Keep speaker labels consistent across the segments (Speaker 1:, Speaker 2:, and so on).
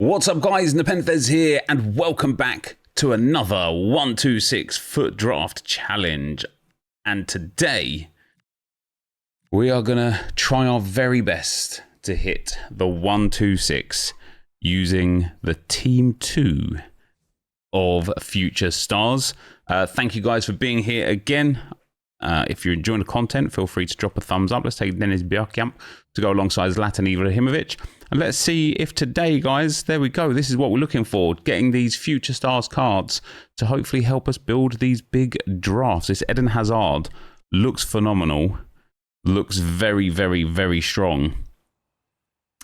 Speaker 1: What's up guys, NepentheZ here and welcome back to another 126 Fut Draft challenge. And today we are gonna try our very best to hit the 126 using the Team 2 of Future Stars. Thank you guys for being here again. If you're enjoying the content, feel free to drop a thumbs up. Let's take Dennis Bergkamp to go alongside Zlatan Ibrahimovic. And let's see if today, guys, there we go. This is what we're looking for. Getting these Future Stars cards to hopefully help us build these big drafts. This Eden Hazard looks phenomenal. Looks very, very, very strong.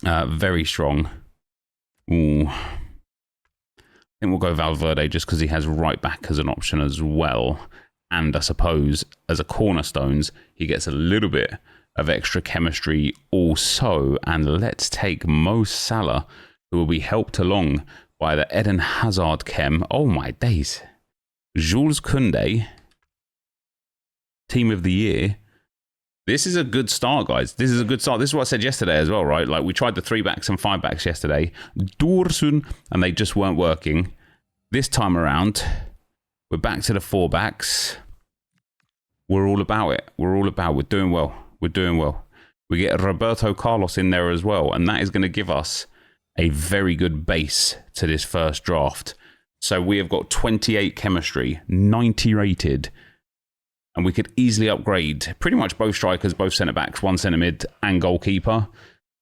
Speaker 1: Very strong. Ooh. I think we'll go Valverde just because he has right back as an option as well. And I suppose as a cornerstones, he gets a little bit of extra chemistry also. And let's take Mo Salah, who will be helped along by the Eden Hazard chem. Oh my days. Jules Koundé, Team of the Year. This is a good start, guys. This is a good start. This is what I said yesterday as well, right? Like, we tried the 3-backs and 5-backs yesterday. Dorsun, and they just weren't working. This time around, we're back to the 4-backs. We're all about it. We're all about it. We're doing well. We're doing well. We get Roberto Carlos in there as well, and that is going to give us a very good base to this first draft. So we have got 28 chemistry, 90 rated, and we could easily upgrade pretty much both strikers, both centre-backs, one centre-mid and goalkeeper.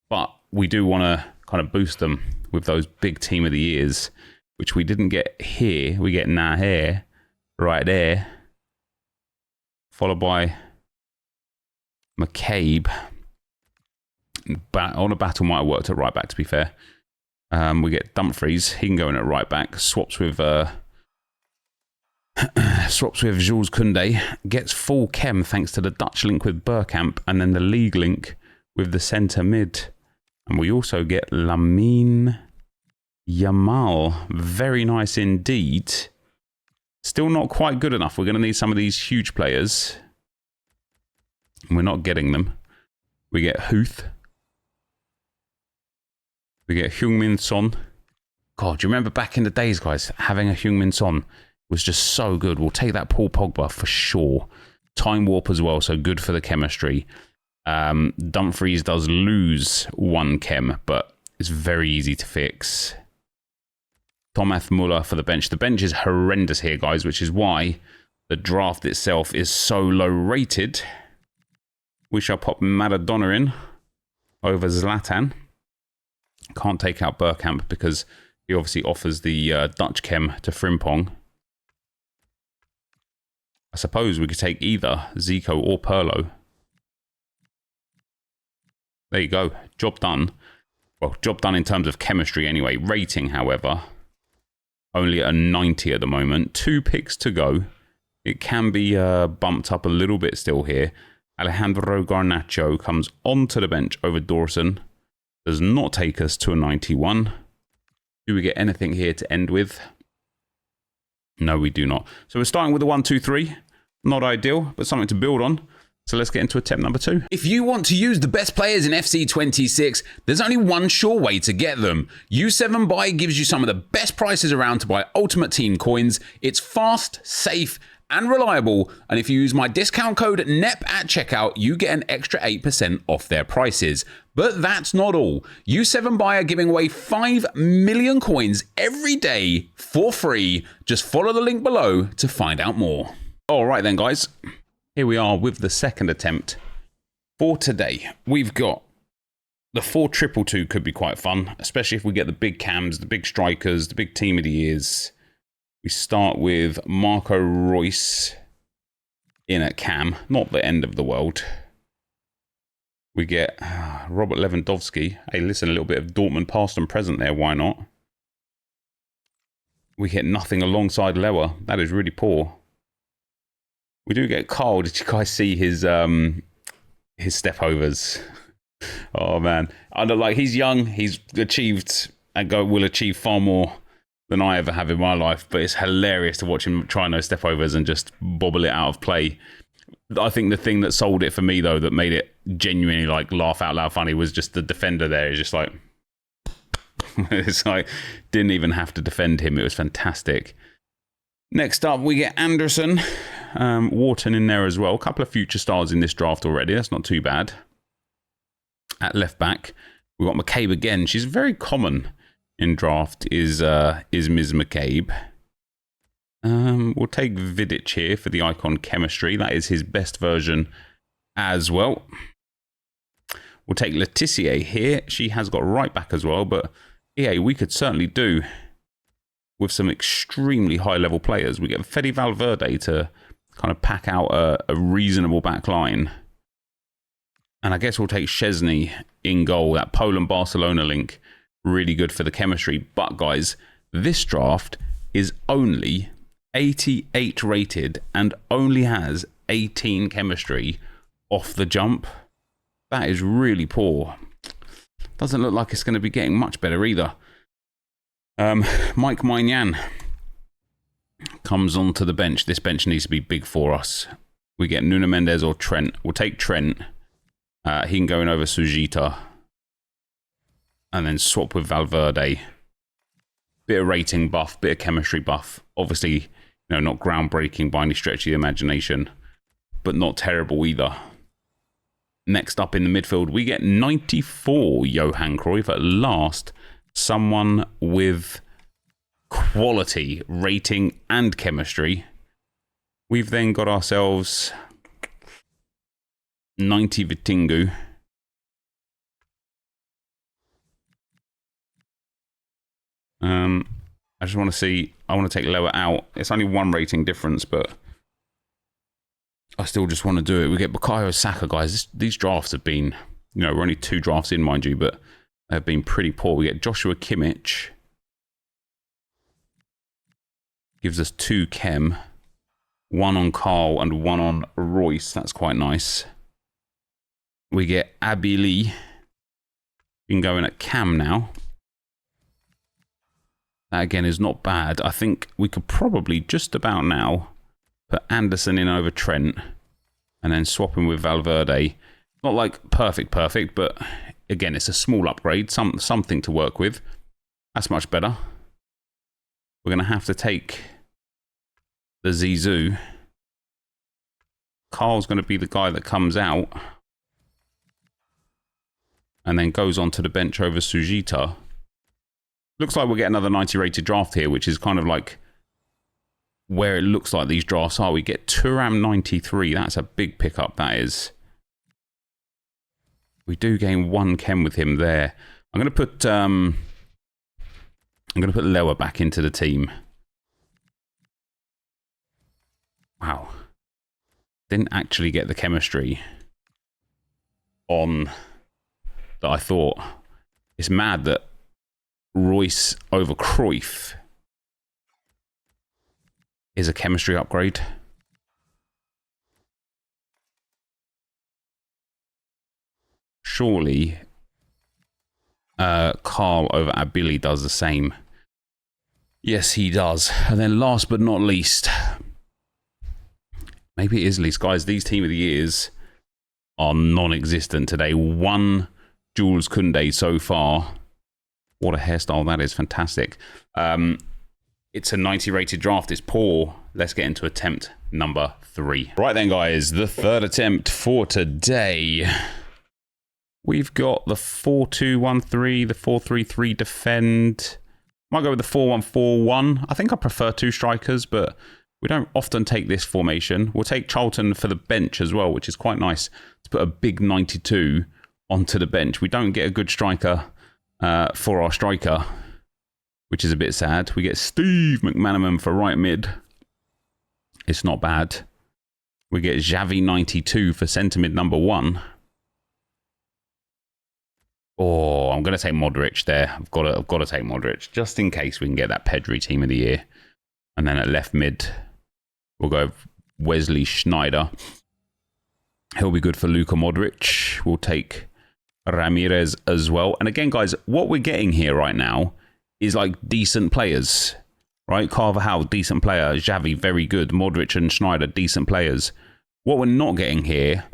Speaker 1: But we do want to kind of boost them with those big Team of the Years, which we didn't get here. We get Naher right there, followed by McCabe. On a battle might have worked at right back, to be fair. We get Dumfries. He can go in at right back. Swaps with Jules Koundé. Gets full chem thanks to the Dutch link with Bergkamp, and then the league link with the centre mid. And we also get Lamine Yamal. Very nice indeed. Still not quite good enough. We're going to need some of these huge players. And we're not getting them. We get Huth. We get Heung-min Son. God, do you remember back in the days, guys, having a Heung-min Son was just so good. We'll take that Paul Pogba for sure. Time Warp as well, so good for the chemistry. Dumfries does lose one chem, but it's very easy to fix. Thomas Muller for the bench. The bench is horrendous here, guys, which is why the draft itself is so low rated. We shall pop Maradona in over Zlatan. Can't take out Bergkamp because he obviously offers the Dutch chem to Frimpong. I suppose we could take either Zico or Pirlo. There you go. Job done. Well, job done in terms of chemistry anyway. Rating, however, only a 90 at the moment. 2 picks to go. It can be bumped up a little bit still here. Alejandro Garnacho comes onto the bench over Dawson. Does not take us to a 91. Do we get anything here to end with? No, we do not. So we're starting with the 1-2-3. Not ideal, but something to build on. So let's get into attempt number 2. If you want to use the best players in FC26, there's only one sure way to get them. U7Buy gives you some of the best prices around to buy Ultimate Team coins. It's fast, safe, and reliable. And if you use my discount code NEP at checkout, you get an extra 8% off their prices. But that's not all. U7Buy are giving away 5 million coins every day for free. Just follow the link below to find out more. All right then, guys. Here we are with the second attempt for today. We've got the 4-2-2 could be quite fun, especially if we get the big cams, the big strikers, the big Team of the Years. We start with Marco Reus in at cam, not the end of the world. We get Robert Lewandowski. Hey, listen, a little bit of Dortmund past and present there, why not? We get nothing alongside Lewa. That is really poor. We do get Carl. Did you guys see his step overs? Oh man, like, he's young. He's achieved and will achieve far more than I ever have in my life. But it's hilarious to watch him try those step overs and just bobble it out of play. I think the thing that sold it for me, though, that made it genuinely like laugh out loud funny, was just the defender there is just like, It's like, didn't even have to defend him. It was fantastic. Next up, we get Anderson. Wharton in there as well. A couple of future stars in this draft already. That's not too bad. At left back, we've got McCabe again. She's very common in draft, is Ms. McCabe. We'll take Vidic here for the icon chemistry. That is his best version as well. We'll take Letitia here. She has got right back as well, but yeah, we could certainly do with some extremely high level players. We get Fede Valverde to kind of pack out a reasonable back line. And I guess we'll take Szczesny in goal. That Poland-Barcelona link, really good for the chemistry. But guys, this draft is only 88 rated and only has 18 chemistry off the jump. That is really poor. Doesn't look like it's going to be getting much better either. Mike Maignan comes onto the bench. This bench needs to be big for us. We get Nuno Mendes or Trent. We'll take Trent. He can go in over Sujita. And then swap with Valverde. Bit of rating buff, bit of chemistry buff. Obviously, not groundbreaking by any stretch of the imagination, but not terrible either. Next up in the midfield, we get 94 Johan Cruyff. At last, someone with quality, rating, and chemistry. We've then got ourselves 90 Vitingu. I just want to see, I want to take lower out. It's only one rating difference, but I still just want to do it. We get Bukayo Saka, guys. These drafts have been, we're only 2 drafts in, mind you, but they've been pretty poor. We get Joshua Kimmich. Gives us 2 chem. 1 on Carl and 1 on Royce. That's quite nice. We get Abili. We can go in at cam now. That again is not bad. I think we could probably just about now put Anderson in over Trent and then swap him with Valverde. Not like perfect, but again, it's a small upgrade, something to work with. That's much better. We're going to have to take the Zizou. Carl's going to be the guy that comes out and then goes onto the bench over Sujita. Looks like we'll get another 90 rated draft here, which is kind of like where it looks like these drafts are. We get Thuram 93. That's a big pickup, that is. We do gain 1 chem with him there. I'm going to put Lewa back into the team. Wow. Didn't actually get the chemistry on that I thought. It's mad that Royce over Cruyff is a chemistry upgrade. Surely Carl over Abili does the same. Yes, he does. And then last but not least, maybe it is least, guys, these team of the years are non-existent today. 1 Jules Koundé so far. What a hairstyle that is. Fantastic. It's a 90 rated draft. It's poor. Let's get into attempt number 3. Right then, guys, the third attempt for today. We've got the 4-2-1-3, the 4-3-3 defend. Might go with the 4-1-4-1. I think I prefer 2 strikers, but we don't often take this formation. We'll take Charlton for the bench as well, which is quite nice to put a big 92 onto the bench. We don't get a good striker for our striker, which is a bit sad. We get Steve McManaman for right mid. It's not bad. We get Xavi 92 for centre mid number 1. Oh, I'm going to take Modric there. I've got to take Modric just in case we can get that Pedri team of the year. And then at left mid, we'll go Wesley Sneijder. He'll be good for Luka Modric. We'll take Ramirez as well. And again, guys, what we're getting here right now is like decent players, right? Carvajal, decent player. Xavi, very good. Modric and Sneijder, decent players. What we're not getting here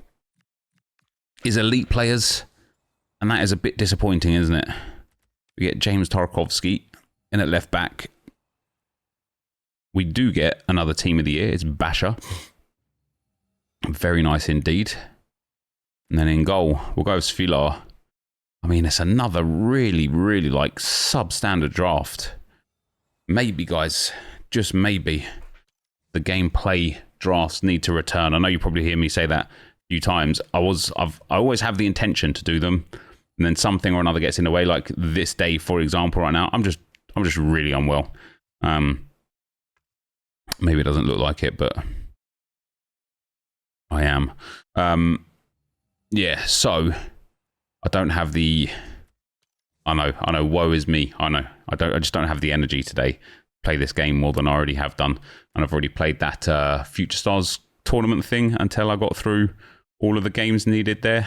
Speaker 1: is elite players. And that is a bit disappointing, isn't it? We get James Tarkovsky in at left back. We do get another team of the year. It's Basha. Very nice indeed. And then in goal, we'll go with Svilar. I mean, it's another really, really like substandard draft. Maybe, guys, just maybe, the gameplay drafts need to return. I know you probably hear me say that a few times. I always have the intention to do them, and then something or another gets in the way. Like this day, for example, right now, I'm just really unwell. Maybe it doesn't look like it, but I am. Yeah, so I don't have the. I know. Woe is me. I know. I just don't have the energy today to play this game more than I already have done, and I've already played that Future Stars tournament thing until I got through all of the games needed there.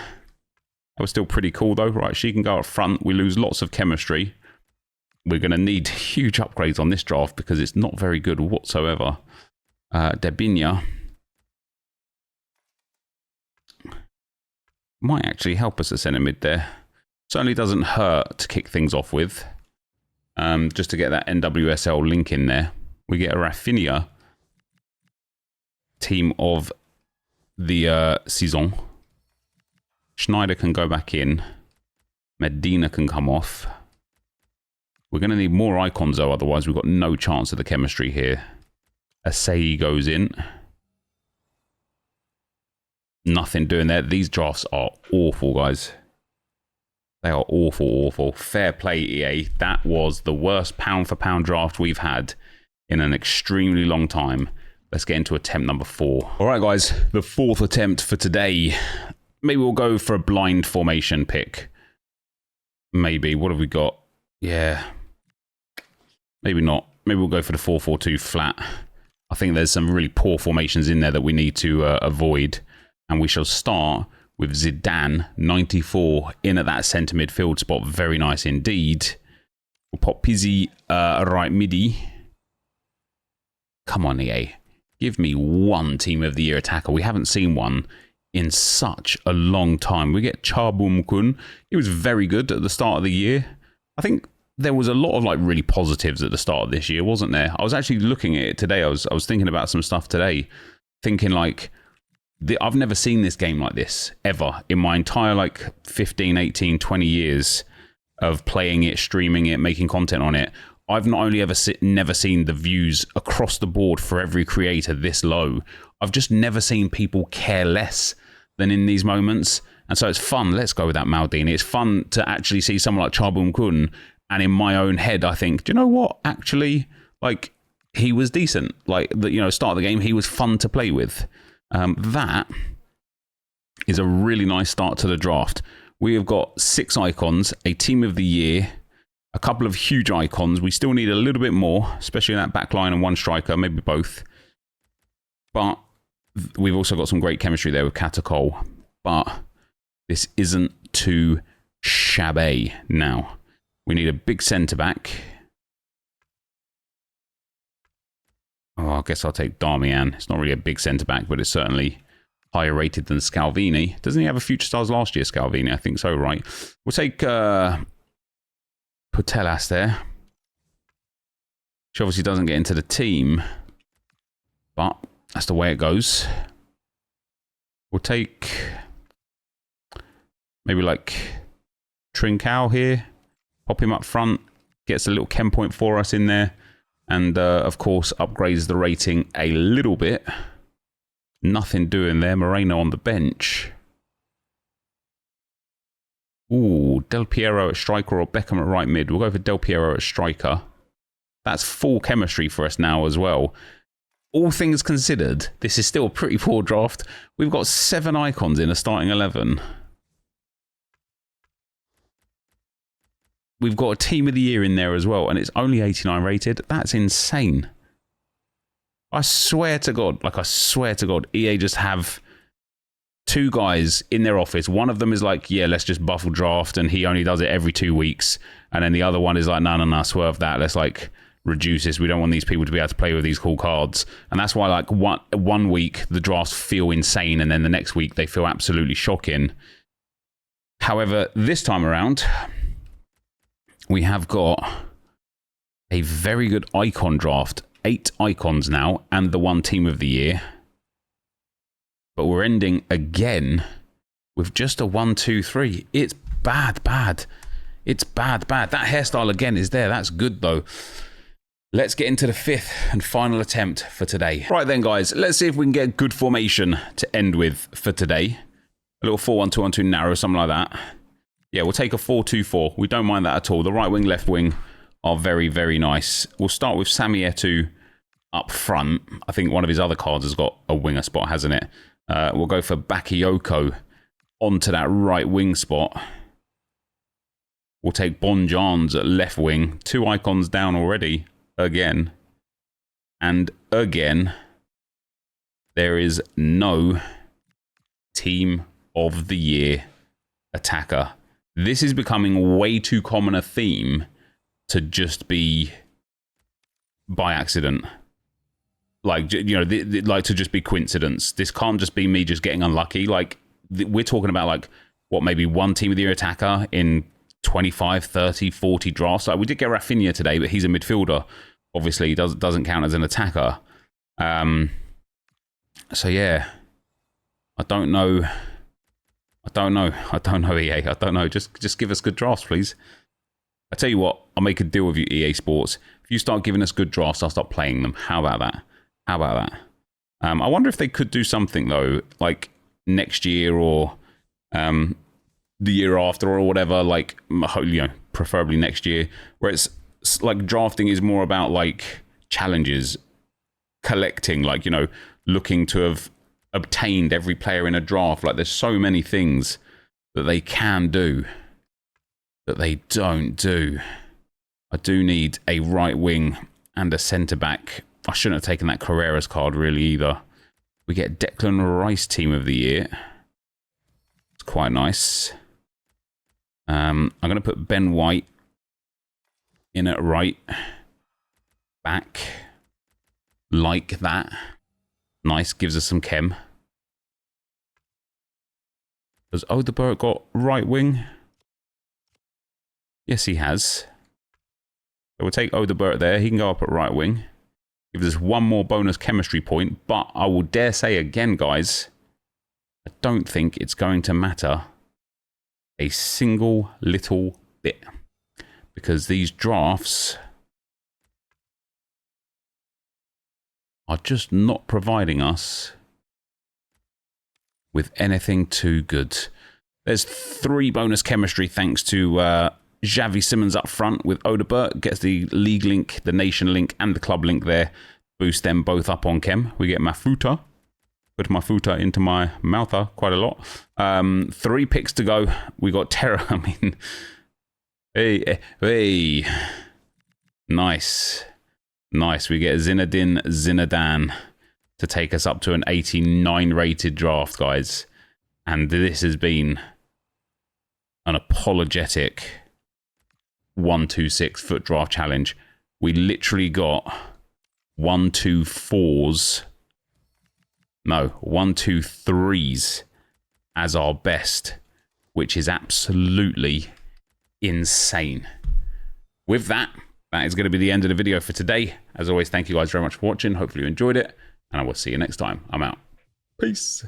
Speaker 1: That was still pretty cool though. Right, she can go up front. We lose lots of chemistry. We're going to need huge upgrades on this draft because it's not very good whatsoever. Debinya might actually help us at centre mid there. Certainly doesn't hurt to kick things off with. Just to get that NWSL link in there. We get a Rafinha team of the season. Schneider can go back in. Medina can come off. We're going to need more icons though, otherwise we've got no chance of the chemistry here. Asai goes in. Nothing doing there. These drafts are awful, guys. They are awful, awful. Fair play, EA. That was the worst pound-for-pound draft we've had in an extremely long time. Let's get into attempt number 4. All right, guys. The fourth attempt for today. Maybe we'll go for a blind formation pick. Maybe. What have we got? Yeah. Maybe not. Maybe we'll go for the 4-4-2 flat. I think there's some really poor formations in there that we need to avoid. And we shall start with Zidane, 94, in at that centre midfield spot. Very nice indeed. We'll pop Pizzi right midi. Come on, EA. Give me one Team of the Year attacker. We haven't seen one in such a long time. We get Charbum Kun. He was very good at the start of the year. I think there was a lot of like really positives at the start of this year, wasn't there? I was actually looking at it today. I was thinking about some stuff today, thinking like, I've never seen this game like this ever in my entire like 15, 18, 20 years of playing it, streaming it, making content on it. I've not only never seen the views across the board for every creator this low, I've just never seen people care less than in these moments. And so it's fun. Let's go with that Maldini. It's fun to actually see someone like Charbum Kun. And in my own head, I think, do you know what? Actually, like, he was decent. Like, start of the game, he was fun to play with. That is a really nice start to the draft. We have got 6 icons, a Team of the Year, a couple of huge icons. We still need a little bit more, especially in that back line and one striker, maybe both. But we've also got some great chemistry there with Katakol. But this isn't too shabby now. We need a big centre-back. Oh, I guess I'll take Darmian. It's not really a big centre-back, but it's certainly higher rated than Scalvini. Doesn't he have a Future Stars last year, Scalvini? I think so, right? We'll take Putellas there. She obviously doesn't get into the team, but that's the way it goes. We'll take maybe like Trincao here. Pop him up front. Gets a little chem point for us in there. And, of course, upgrades the rating a little bit. Nothing doing there. Moreno on the bench. Ooh, Del Piero at striker or Beckham at right mid. We'll go for Del Piero at striker. That's full chemistry for us now as well. All things considered, this is still a pretty poor draft. We've got 7 icons in a starting 11. We've got a Team of the Year in there as well, and it's only 89 rated. That's insane. I swear to God, EA just have 2 guys in their office. One of them is like, yeah, let's just buffle draft, and he only does it every 2 weeks. And then the other one is like, no, swerve that. Let's like reduce this. We don't want these people to be able to play with these cool cards. And that's why like one week the drafts feel insane, and then the next week they feel absolutely shocking. However, this time around, we have got a very good icon draft. 8 icons now and the 1 team of the year. But we're ending again with just a 1, 2, 3. It's bad. It's bad. That hairstyle again is there. That's good though. Let's get into the 5th and final attempt for today. Right then, guys, let's see if we can get a good formation to end with for today. A little 4-1-2-1-2 narrow, something like that. Yeah, we'll take a 4-2-4. We don't mind that at all. The right wing, left wing are very, very nice. We'll start with Sami Etu up front. I think one of his other cards has got a winger spot, hasn't it? We'll go for Bakayoko onto that right wing spot. We'll take Bonjans at left wing. 2 icons down already. Again. And again. There is no team of the year attacker. This is becoming way too common a theme to just be by accident. Like, you know, like to just be coincidence. This can't just be me just getting unlucky. Like, we're talking about, like, what, maybe 1 team of the year attacker in 25, 30, 40 drafts. Like, we did get Rafinha today, but he's a midfielder. Obviously, he doesn't count as an attacker. So, yeah. I don't know, EA. I don't know. Just give us good drafts, please. I tell you what, I'll make a deal with you, EA Sports. If you start giving us good drafts, I'll stop playing them. How about that? I wonder if they could do something, though, like next year or the year after or whatever, like, you know, preferably next year, where it's like drafting is more about, like, challenges, collecting, like, you know, looking to have obtained every player in a draft. Like, there's so many things that they can do that they don't do. I do need a right wing and a centre back. I shouldn't have taken that Carreras card really either. We get Declan Rice team of the year. It's quite nice. I'm going to put Ben White in at right back like that. Nice, gives us some chem. Has Odegaard got right wing? Yes, he has. So we'll take Odegaard there. He can go up at right wing. Gives us 1 more bonus chemistry point. But I will dare say again, guys, I don't think it's going to matter a single little bit. Because these drafts are just not providing us with anything too good. There's 3 bonus chemistry thanks to Xavi Simons up front with Odegaard. Gets the league link, the nation link, and the club link there. Boost them both up on chem. We get Mafuta. Put Mafuta into my mouther quite a lot. 3 picks to go. We got Terra. I mean, hey. Nice. We get Zinedine Zidane to take us up to an 89 rated draft, guys. And this has been an apologetic 1-2-6 Fut Draft challenge. We literally got 1-2-4s. No, 1-2-3s as our best, which is absolutely insane. With that is going to be the end of the video for today. As always, thank you guys very much for watching. Hopefully you enjoyed it, and I will see you next time. I'm out. Peace.